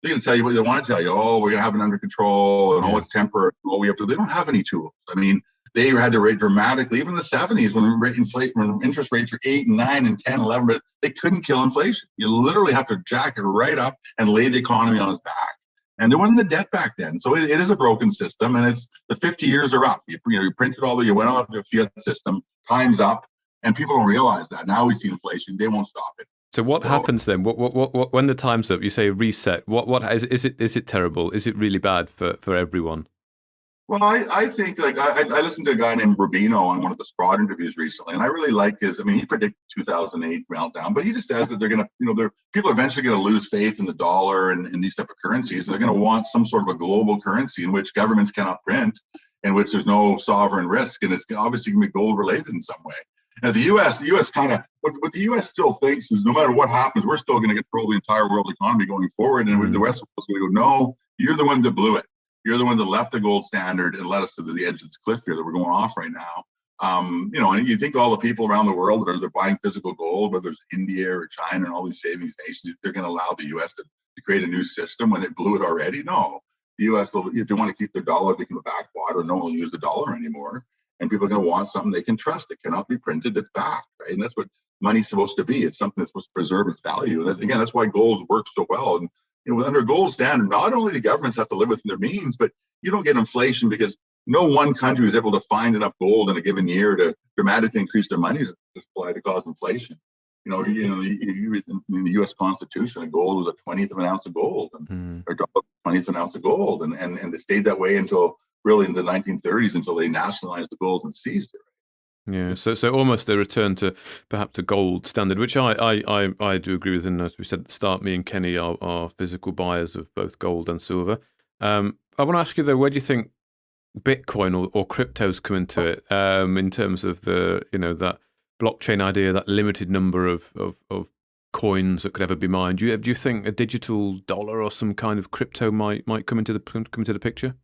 they're going to tell you what they want to tell you. We're going to have it under control, and it's temporary. They don't have any tools. I mean, they had to rate dramatically, even in the 70s when interest rates were 8 and 9 and 10, 11, but they couldn't kill inflation. You literally have to jack it right up and lay the economy on its back. And there wasn't the debt back then. So it is a broken system, and it's the 50 years are up. You printed all you went on to a fiat system, time's up, and people don't realize that. Now we see inflation. They won't stop it. So what happens then? What when the time's up? You say reset. What is it terrible? Is it really bad for everyone? Well, I think I listened to a guy named Rubino on one of the Sprott interviews recently, and I really like his. I mean, he predicted 2008 meltdown, but he just says that they're going to, people are eventually going to lose faith in the dollar and these type of currencies, and they're going to want some sort of a global currency in which governments cannot print, in which there's no sovereign risk, and it's obviously going to be gold related in some way. Now, the U.S. kind of what the U.S. still thinks is no matter what happens, we're still going to control the entire world economy going forward, and the West is going to go, no, you're the one that blew it. You're the one that left the gold standard and led us to the edge of this cliff here that we're going off right now. And you think all the people around the world that are buying physical gold, whether it's India or China and all these savings nations, they're going to allow the U.S. to create a new system when they blew it already? No. The U.S. if they want to keep their dollar, they can backwater. No one will use the dollar anymore. And people are going to want something they can trust that cannot be printed, that's backed, right? And that's what money's supposed to be. It's something that's supposed to preserve its value. And that's why gold works so well. And under a gold standard, not only do governments have to live within their means, but you don't get inflation because no one country is able to find enough gold in a given year to dramatically increase their money supply to cause inflation. In the U.S. Constitution, a gold was a 20th of an ounce of gold, or 20th of an ounce of gold, and they stayed that way until really in the 1930s, until they nationalized the gold and seized it. Yeah, so almost a return to perhaps a gold standard, which I do agree with. And as we said at the start, me and Kenny are physical buyers of both gold and silver. I want to ask you though, where do you think Bitcoin or cryptos come into it in terms of that blockchain idea, that limited number of coins that could ever be mined? Do you think a digital dollar or some kind of crypto might come into the picture?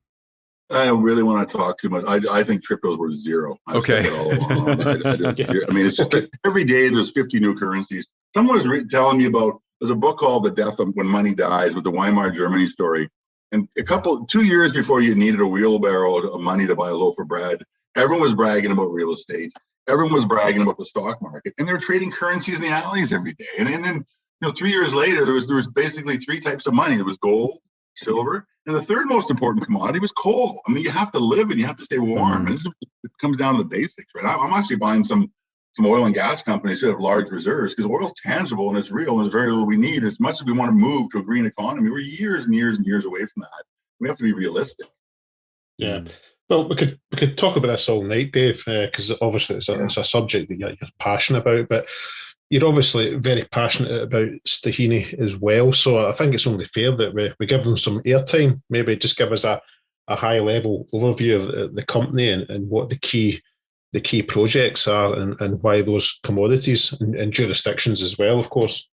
I don't really want to talk too much. I think cryptos were zero. Okay. I mean, it's just every day there's 50 new currencies. Someone was telling me about, there's a book called The Death of When Money Dies with the Weimar Germany story. And 2 years before you needed a wheelbarrow of money to buy a loaf of bread, everyone was bragging about real estate. Everyone was bragging about the stock market, and they were trading currencies in the alleys every day. And then 3 years later, there was basically three types of money. There was gold, silver, and the third most important commodity was coal. I mean, you have to live and you have to stay warm. And it comes down to the basics, right? I'm actually buying some oil and gas companies that have large reserves, because oil is tangible and it's real, and there's very little we need. As much as we want to move to a green economy, we're years and years and years away from that. We have to be realistic. Yeah. Well, we could talk about this all night, Dave, because obviously it's a subject that you're passionate about, but you're obviously very passionate about Stuhini as well. So I think it's only fair that we give them some airtime. Maybe just give us a high level overview of the company and what the key projects are, and why those commodities and jurisdictions as well, of course.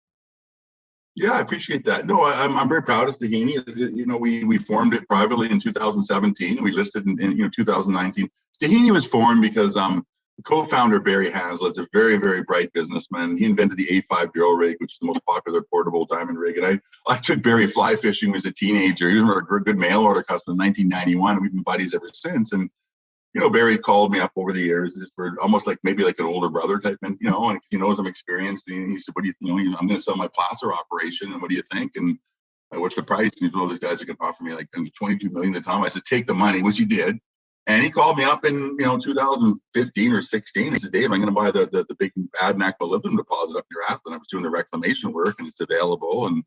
Yeah, I appreciate that. No, I'm very proud of Stuhini. We formed it privately in 2017. We listed in 2019. Stuhini was formed because the co-founder Barry Hazlett's a very, very bright businessman. He invented the A5 drill rig, which is the most popular portable diamond rig. And I took Barry fly fishing as a teenager. He was a good mail order customer in 1991, and we've been buddies ever since. And Barry called me up over the years just for almost maybe like an older brother type, and he knows I'm experienced. And he said, "What do you think? I'm going to sell my placer operation, and what do you think? And what's the price?" And he's one of those guys that can offer me like 22 million at the time. I said, "Take the money," which he did. And he called me up in 2015 or 16. He said, "Dave, I'm going to buy the big Adnak molybdenum deposit up near Athlone. I was doing the reclamation work, and it's available, and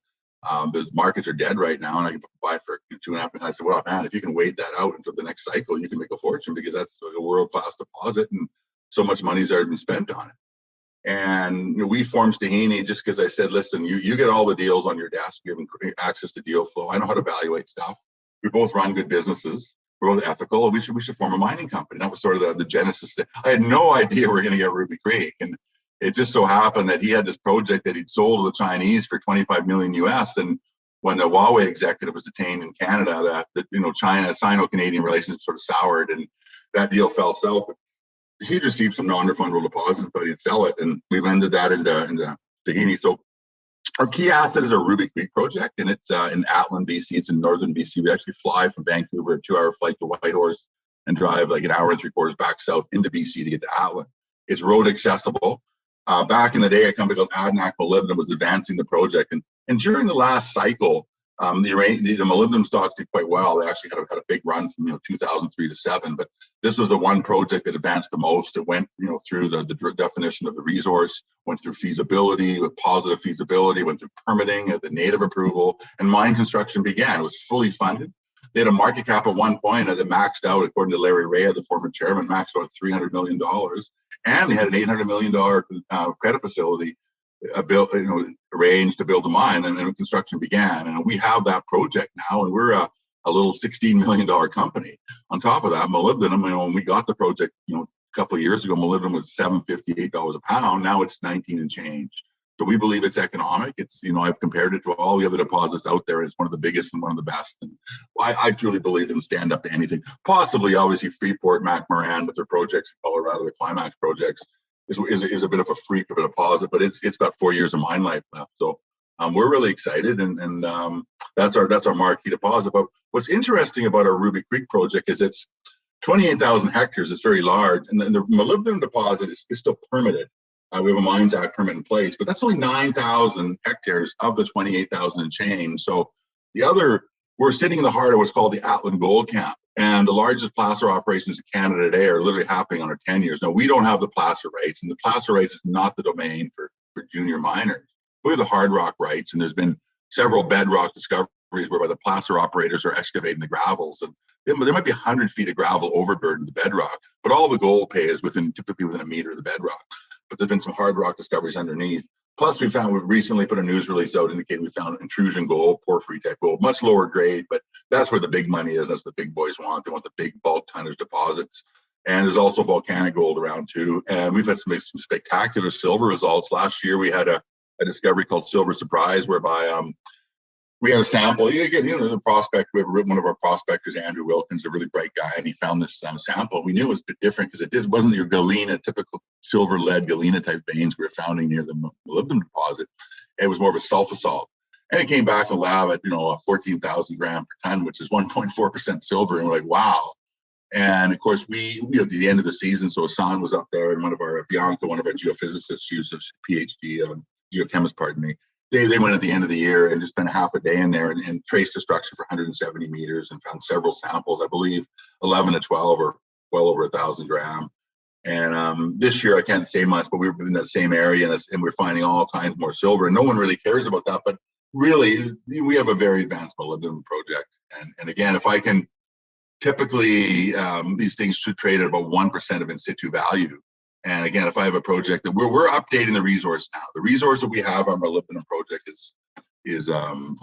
the markets are dead right now, and I can buy it for 2.5 million." I said, "Well, man, if you can wait that out until the next cycle, you can make a fortune, because that's a world-class deposit, and so much money's already been spent on it." And we formed Stuhini just because I said, "Listen, you get all the deals on your desk. You have access to deal flow. I know how to evaluate stuff. We both run good businesses. We're both ethical. We should form a mining company." That was sort of the genesis. I had no idea we were going to get Ruby Creek, and it just so happened that he had this project that he'd sold to the Chinese for 25 million US. And when the Huawei executive was detained in Canada, China Sino-Canadian relations sort of soured, and that deal fell south. He received some non-refundable deposits, but he'd sell it, and we landed that into Stuhini. So our key asset is our Ruby Creek project, and it's in Athlone, BC. It's in northern BC. We actually fly from Vancouver, a 2-hour flight to Whitehorse, and drive like an hour and 3/4 back south into BC to get to Athlone. It's road accessible. Back in the day, a company called Adnak Molybdenum was advancing the project, and during the last cycle, the molybdenum stocks did quite well. They actually had a big run from 2003 to 7, but this was the one project that advanced the most. It went through the definition of the resource, went through feasibility with positive feasibility, went through permitting, the native approval, and mine construction began. It was fully funded. They had a market cap at one point that maxed out, according to Larry Rea, the former chairman, maxed out at $300 million. And they had an $800 million credit facility arranged to build a mine, and then construction began. And we have that project now, and we're a little $16 million company. On top of that, molybdenum, when we got the project, a couple of years ago, molybdenum was $758 a pound. Now it's 19 and change. So we believe it's economic. It's, I've compared it to all the other deposits out there. It's one of the biggest and one of the best. And I truly believe in stand up to anything. Possibly, obviously, Freeport, McMoran with their projects in Colorado, the Climax projects is a bit of a freak of a deposit, but it's got 4 years of mine life left. So we're really excited, and that's our marquee deposit. But what's interesting about our Ruby Creek project is it's 28,000 hectares. It's very large, and the molybdenum deposit is still permitted. We have a Mines Act permit in place, but that's only 9,000 hectares of the 28,000 and change. So we're sitting in the heart of what's called the Athlone Gold Camp, and the largest placer operations in Canada today are literally happening on our tenures. Now, we don't have the placer rights, and the placer rights is not the domain for junior miners. We have the hard rock rights, and there's been several bedrock discoveries whereby the placer operators are excavating the gravels, and there might be 100 feet of gravel overburdened the bedrock, but all the gold pay is typically within a meter of the bedrock. But there's been some hard rock discoveries underneath. Plus, we recently put a news release out indicating we found intrusion gold, porphyry type gold, much lower grade, but that's where the big money is. That's what the big boys want. They want the big bulk tonnage deposits. And there's also volcanic gold around too. And we've had some spectacular silver results. Last year, we had a discovery called Silver Surprise, whereby we had a sample. There's a prospect. We have one of our prospectors, Andrew Wilkins, a really bright guy, and he found this sample. We knew it was a bit different because it wasn't your galena, typical silver lead galena type veins we were finding near the molybdenum deposit. It was more of a sulfosalt. And it came back in the lab at, 14,000 gram per ton, which is 1.4% silver. And we're like, wow. And of course, we at the end of the season, so Hassan was up there, and one of our geophysicists, she was a PhD, geochemist, pardon me. They went at the end of the year and just spent half a day in there and traced the structure for 170 meters and found several samples, I believe 11 to 12 or well over 1,000 gram. And this year, I can't say much, but we were in that same area and we're finding all kinds more silver. And no one really cares about that. But really, we have a very advanced molybdenum project. And again, if I can, typically these things should trade at about 1% of in situ value. And again, if I have a project that we're updating the resource now, the resource that we have on our molybdenum project is I'm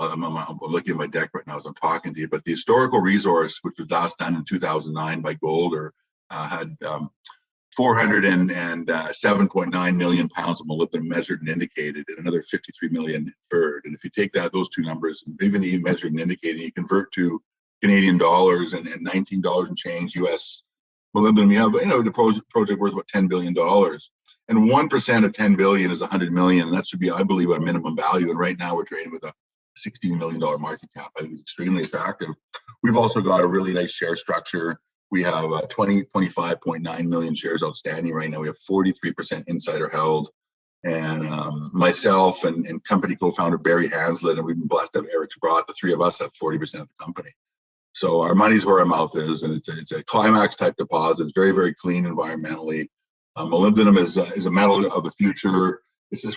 looking at my deck right now as I'm talking to you, but the historical resource, which was last done in 2009 by Golder, had 407.9 million pounds of molybdenum measured and indicated, and another 53 million inferred. And if you take those two numbers, and even the measured and indicated, you convert to Canadian dollars and $19 and change US molybdenum, you have the project worth about $10 billion. And 1% of 10 billion is 100 million. And that should be, I believe, a minimum value. And right now we're trading with a $16 million market cap. I think it's extremely attractive. We've also got a really nice share structure. We have 25.9 million shares outstanding right now. We have 43% insider held. And myself and company co-founder Barry Hanslett, and we've been blessed to have Eric Brought, the three of us have 40% of the company. So our money's where our mouth is, and it's a climax type deposit. It's very, very clean environmentally. Molybdenum is a metal of the future.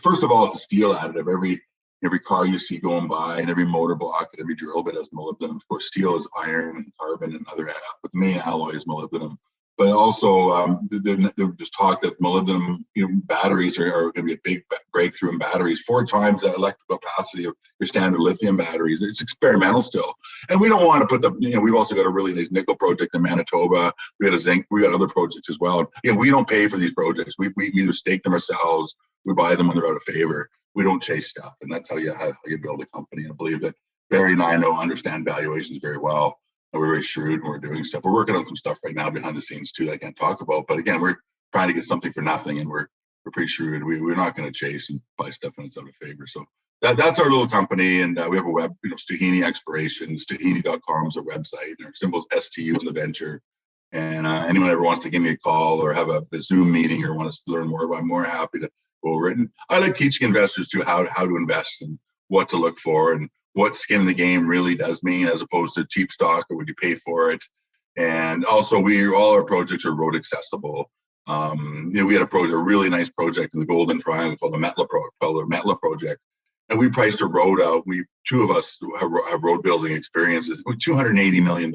First of all, it's a steel additive. Every car you see going by, and every motor block, and every drill bit has molybdenum. Of course, steel is iron and carbon and other, but the main alloy is molybdenum. But also, there's talk that molybdenum batteries are going to be a big breakthrough in batteries, 4 times the electrical capacity of your standard lithium batteries. It's experimental still, and we don't want to put we've also got a really nice nickel project in Manitoba. We got a zinc. We got other projects as well. We don't pay for these projects. We either stake them ourselves, we buy them when they're out of favor. We don't chase stuff, and that's how you build a company. I believe that Barry and I understand valuations very well. We're very shrewd and we're doing stuff. We're working on some stuff right now behind the scenes too that I can't talk about. But again, we're trying to get something for nothing, and we're pretty shrewd. We're not going to chase and buy stuff when it's out of favor. So that's our little company, and we have a web, Stuhini Exploration. Stuhini.com is our website. Our symbol is STU in the venture. And anyone ever wants to give me a call or have a Zoom meeting or want us to learn more about, I'm more happy to go over it. And I like teaching investors too how to invest and what to look for and what skin in the game really does mean, as opposed to cheap stock or would you pay for it. And also, all our projects are road accessible. We had a really nice project in the Golden Triangle called the Metla project, and we priced a road out. Two of us have road building experiences with $280 million.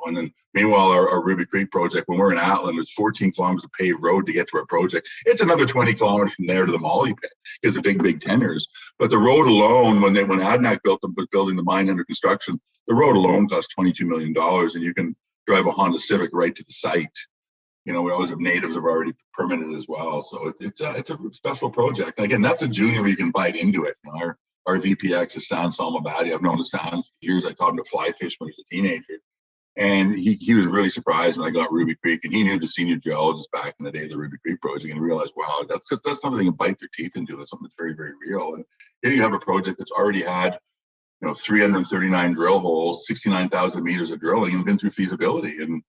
And then meanwhile, our Ruby Creek project, when we're in Atlan, it's 14 kilometers of paved road to get to our project. It's another 20 kilometers from there to the Molly pit because of big tenders. But the road alone, when ADNAC was building the mine under construction, the road alone cost $22 million, and you can drive a Honda Civic right to the site. We always have natives have already permitted as well. So it's a special project. And again, that's a junior where you can bite into it. Our VPX is San Salmabadi. I've known San for years. I taught him to fly fish when he was a teenager. And he was really surprised when I got Ruby Creek, and he knew the senior geologist back in the day of the Ruby Creek project, and realized, wow, that's something they can bite their teeth into. That's something that's very, very real. And here you have a project that's already had, 339 drill holes, 69,000 meters of drilling, and been through feasibility. And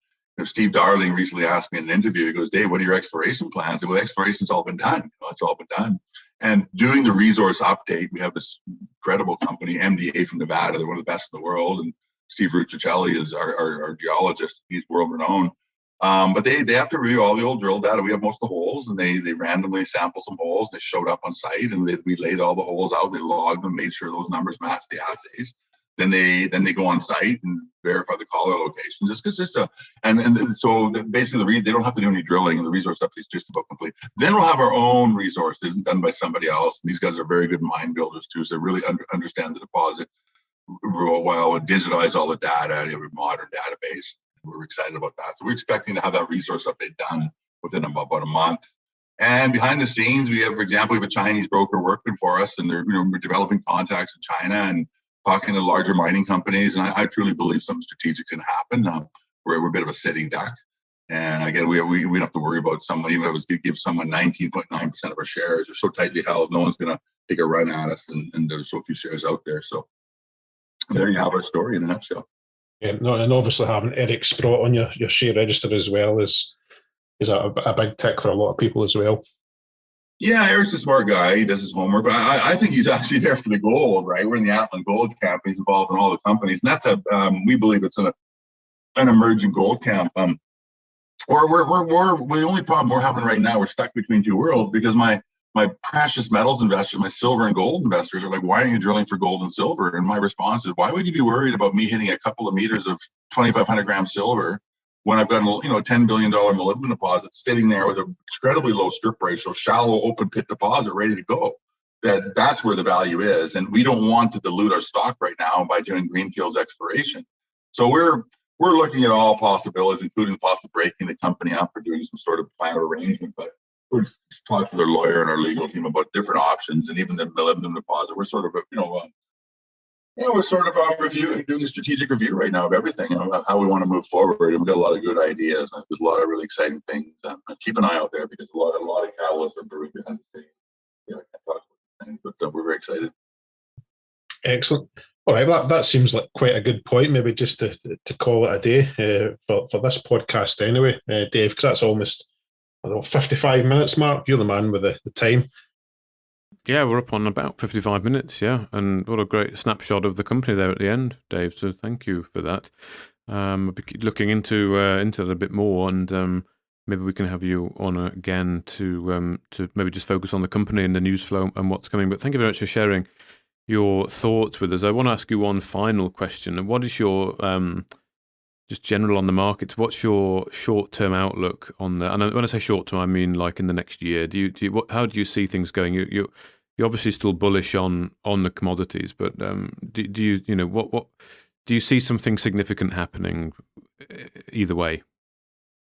Steve Darling recently asked me in an interview, he goes, Dave, what are your exploration plans? And, well, exploration's all been done. It's all been done. And doing the resource update, we have this incredible company, MDA from Nevada. They're one of the best in the world. And Steve Ruccicelli is our geologist. He's world renowned. But they have to review all the old drill data. We have most of the holes, and they randomly sample some holes. They showed up on site, and we laid all the holes out. They logged them, made sure those numbers matched the assays. Then they go on site and verify the collar locations. So basically they don't have to do any drilling, and the resource update is just about complete. Then we'll have our own resources done by somebody else. And these guys are very good mine builders too, so they really understand the deposit real well and digitize all the data. We have a modern database. We're excited about that. So we're expecting to have that resource update done within about a month. And behind the scenes, we have, for example, we have a Chinese broker working for us, and we're developing contacts in China and talking to larger mining companies. And I truly believe something strategic can happen. We're a bit of a sitting duck. And again, we don't have to worry about someone, even if I was going to give someone 19.9% of our shares. They're so tightly held, no one's going to take a run at us, and there's so few shares out there. So there you have our story in a nutshell. Yeah, no, and obviously having Eric Sprott on your share register as well is a big tick for a lot of people as well. Yeah, Eric's a smart guy. He does his homework, but I think he's actually there for the gold, right? We're in the Atlan Gold Camp. He's involved in all the companies, and that's we believe it's an emerging gold camp. We're the only problem we're having right now. We're stuck between two worlds because my precious metals investors, my silver and gold investors, are like, why are you drilling for gold and silver? And my response is, why would you be worried about me hitting a couple of meters of 2,500 gram silver when I've got a $10 billion molybdenum deposit sitting there with an incredibly low strip ratio, shallow open pit deposit ready to go? That's where the value is, and we don't want to dilute our stock right now by doing greenfields exploration. So we're looking at all possibilities, including the possible breaking the company up or doing some sort of plan or arrangement. But we're just talking to their lawyer and our legal team about different options, and even the molybdenum deposit. We're sort of doing a strategic review right now of everything, how we want to move forward. And we've got a lot of good ideas. There's a lot of really exciting things. Keep an eye out there because a lot of catalysts are brewing behind the scenes. I can't talk about things, but we're very excited. Excellent. All right, that seems like quite a good point. Maybe just to call it a day for this podcast anyway, Dave, because that's almost 55 minutes, Mark. You're the man with the time. Yeah, we're up on about 55 minutes, yeah. And what a great snapshot of the company there at the end, Dave. So thank you for that. I'll be looking into it a bit more, and maybe we can have you on again to maybe just focus on the company and the news flow and what's coming. But thank you very much for sharing your thoughts with us. I want to ask you one final question. And what is your, just general on the markets, what's your short-term outlook on the, and when I say short-term, I mean like in the next year. How do you see things going? You're obviously still bullish on the commodities, but do you see something significant happening either way?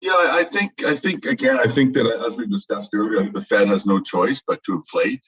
Yeah, I think that, as we discussed earlier, the Fed has no choice but to inflate.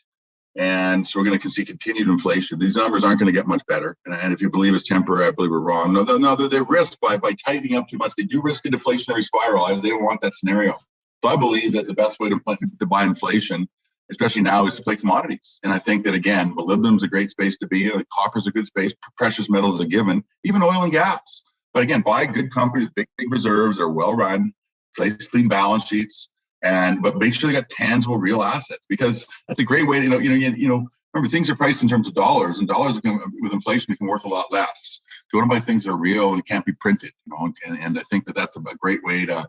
And so we're going to see continued inflation. These numbers aren't going to get much better. And if you believe it's temporary, I believe we're wrong. No, they risk by tightening up too much. They do risk a deflationary spiral. They don't want that scenario. So I believe that the best way to buy inflation, especially now, is to play commodities. And I think that, again, molybdenum is a great space to be in. Copper is a good space. Precious metals is a given, even oil and gas. But again, buy good companies, big reserves, are well run, place clean balance sheets. But make sure they got tangible, real assets, because that's a great way to, remember, things are priced in terms of dollars, and dollars with inflation become worth a lot less. So you want to buy things that are real and can't be printed, and I think that that's a great way to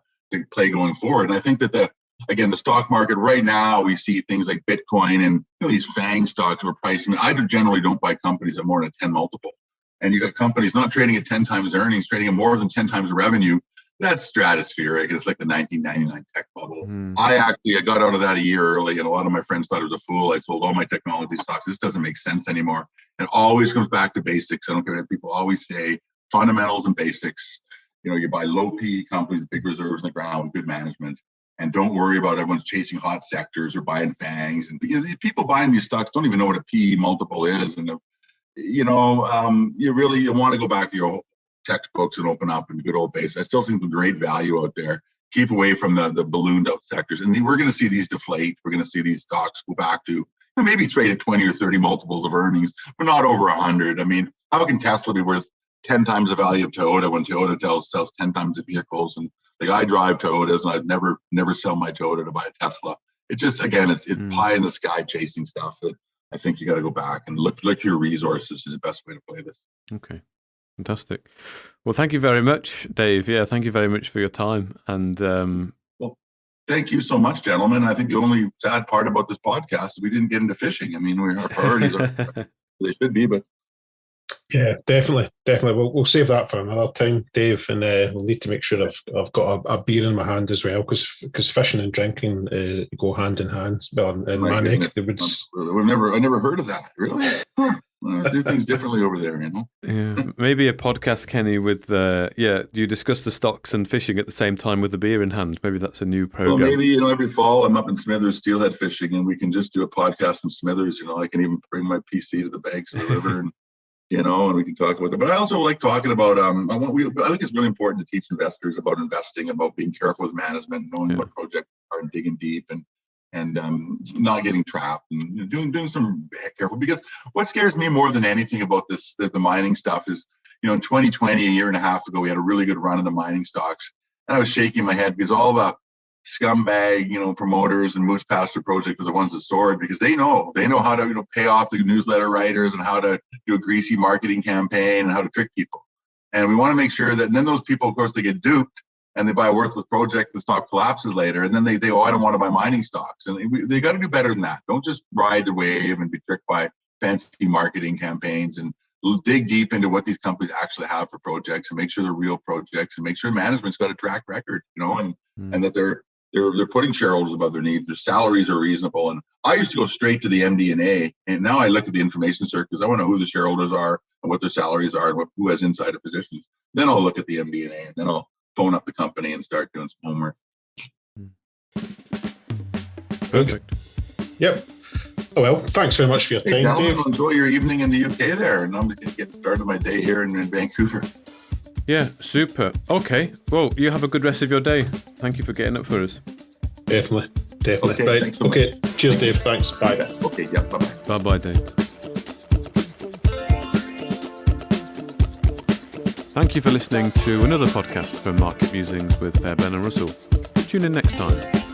play going forward. And I think that the stock market right now, we see things like Bitcoin and these FANG stocks were priced. I generally don't buy companies at more than a 10 multiple. And you got companies not trading at 10 times earnings, trading at more than 10 times revenue. That's stratospheric. It's like the 1999 tech bubble. I got out of that a year early, and a lot of my friends thought it was a fool. I sold all my technology stocks. This doesn't make sense anymore. It always comes back to basics. I don't care what people always say, fundamentals and basics. You buy low PE companies, big reserves in the ground with good management, and don't worry about everyone's chasing hot sectors or buying FANGs. And people buying these stocks don't even know what a PE multiple is. And you want to go back to your textbooks and open up in good old base. I still think there's great value out there. Keep away from the ballooned out sectors. And we're going to see these deflate. We're going to see these stocks go back to maybe trade at 20 or 30 multiples of earnings, but not over 100. I mean, how can Tesla be worth 10 times the value of Toyota when Toyota sells 10 times the vehicles? And I drive Toyotas, and I'd never sell my Toyota to buy a Tesla. It's just, again, it's pie in the sky chasing stuff that I think you got to go back and look your resources is the best way to play this. Okay. Fantastic. Well, thank you very much, Dave. Yeah, thank you very much for your time. And well, thank you so much, gentlemen. I think the only sad part about this podcast is we didn't get into fishing. I mean, our priorities are they should be, but yeah, definitely. We'll save that for another time, Dave. And we'll need to make sure I've got a beer in my hand as well, because fishing and drinking go hand in hand. Well, in my neck, they would. I never heard of that. Really? Do things differently over there, Yeah, maybe a podcast, Kenny, with you discuss the stocks and fishing at the same time with the beer in hand. Maybe that's a new program. Well, maybe every fall I'm up in Smithers steelhead fishing, and we can just do a podcast from Smithers. I can even bring my PC to the banks of the river and and we can talk about that. But I also like talking about, I think it's really important to teach investors about investing, about being careful with management, knowing what projects are, and digging deep, and not getting trapped, and doing some careful. Because what scares me more than anything about the mining stuff is, in 2020, a year and a half ago, we had a really good run in the mining stocks, and I was shaking my head because all the scumbag, promoters and Moose Pasture Project are the ones that soared, because they know how to, pay off the newsletter writers, and how to do a greasy marketing campaign, and how to trick people. And we want to make sure that, and then those people, of course, they get duped and they buy a worthless project, the stock collapses later, and then they I don't want to buy mining stocks. And they got to do better than that. Don't just ride the wave and be tricked by fancy marketing campaigns, and dig deep into what these companies actually have for projects, and make sure they're real projects, and make sure management's got a track record, and that they're putting shareholders above their needs. Their salaries are reasonable. And I used to go straight to the MD&A, and now I look at the information circuit because I want to know who the shareholders are and what their salaries are, and who has insider positions. Then I'll look at the MD&A, and then I'll phone up the company and start doing some homework. Perfect. Yep. Oh, well, thanks very much for your time, gentlemen, Dave. Enjoy your evening in the UK there, and I'm going to get started my day here in Vancouver. Yeah, super. Okay, well, you have a good rest of your day. Thank you for getting up for us. Definitely. Okay, Right. thanks so Okay. Cheers, Dave. Thanks. Bye. Okay, yeah, bye-bye. Bye-bye, Dave. Thank you for listening to another podcast from Market Musings with Fairbairn and Russell. Tune in next time.